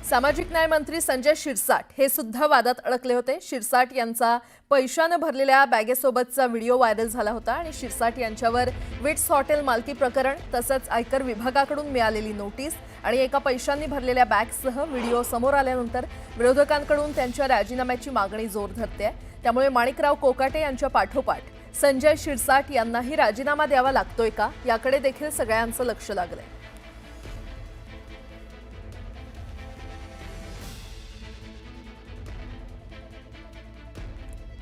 सामाजिक न्याय मंत्री संजय शिरसाट हे सुद्धा वादात अडकले होते। शिरसाट यांचा पैशाने भरलेल्या बॅगेसोबतचा व्हिडिओ व्हायरल झाला होता आणि शिरसाट यांच्यावर विट्स हॉटेल मालकी प्रकरण तसंच आयकर विभागाकडून मिळालेली नोटीस आणि एका पैशांनी भरलेल्या बॅगसह व्हिडिओ समोर आल्यानंतर विरोधकांकडून त्यांच्या राजीनाम्याची मागणी जोर धरते। त्यामुळे माणिकराव कोकाटे यांच्या पाठोपाठ संजय शिरसाट यांनाही राजीनामा द्यावा लागतोय का याकडे देखील सगळ्यांचं लक्ष लागलंय।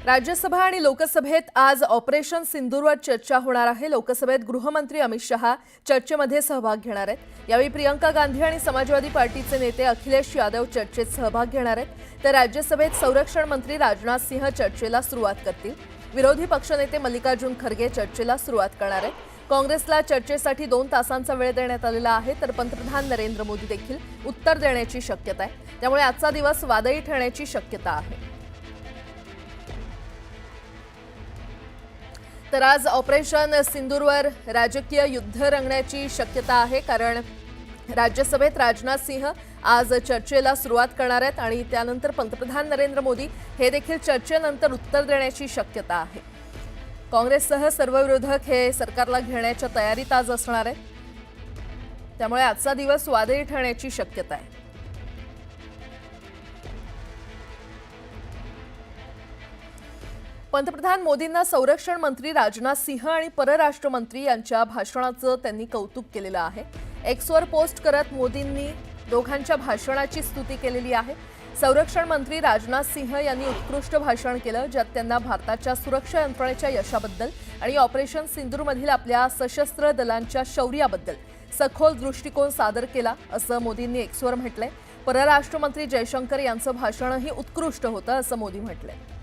राज्यसभा आणि लोकसभेत आज ऑपरेशन सिंदूरवर चर्चा होणार आहे। लोकसभेत गृहमंत्री अमित शहा चर्चेमध्ये सहभाग घेणार आहेत। यावेळी प्रियंका गांधी आणि समाजवादी पार्टीचे नेते अखिलेश यादव चर्चेत सहभाग घेणार आहेत। तर राज्यसभेत संरक्षण मंत्री राजनाथ सिंह चर्चेला सुरुवात करतील। विरोधी पक्षनेते मल्लिकार्जुन खरगे चर्चेला सुरुवात करणार आहेत। काँग्रेसला चर्चेसाठी 2 तासांचा वेळ देण्यात आलेला आहे। तर पंतप्रधान नरेंद्र मोदी देखील उत्तर देण्याची शक्यता आहे। त्यामुळे आजचा दिवस वादळी ठरण्याची शक्यता आहे। तर आज ऑपरेशन सिंदूरवर राजकीय युद्ध रंगण्याची शक्यता आहे, कारण राज्यसभेत राजनाथ सिंह आज चर्चेला सुरुवात करणार आहेत आणि त्यानंतर पंतप्रधान नरेंद्र मोदी हे देखील चर्चेनंतर उत्तर देण्याची शक्यता आहे। काँग्रेससह सर्व विरोधक हे सरकारला घेण्याच्या तयारीत आज असणार आहेत। त्यामुळे आजचा दिवस वादळी ठरण्याची शक्यता आहे। पंतप्रधान मोदींना संरक्षण मंत्री राजनाथ सिंह आणि परराष्ट्र मंत्री यांच्या भाषणाचं त्यांनी कौतुक केलेलं आहे। एक्सवर पोस्ट करत मोदींनी दोघांच्या भाषणाची स्तुती केलेली आहे। संरक्षण मंत्री राजनाथ सिंह यांनी उत्कृष्ट भाषण केलं, ज्यात त्यांना भारताच्या सुरक्षा यंत्रणेच्या यशाबद्दल आणि ऑपरेशन सिंदूरमधील आपल्या सशस्त्र दलांच्या शौर्याबद्दल सखोल दृष्टिकोन सादर केला, असं मोदींनी एक्सवर म्हटलंय। परराष्ट्र मंत्री जयशंकर यांचं भाषणही उत्कृष्ट होतं, असं मोदी म्हटलंय।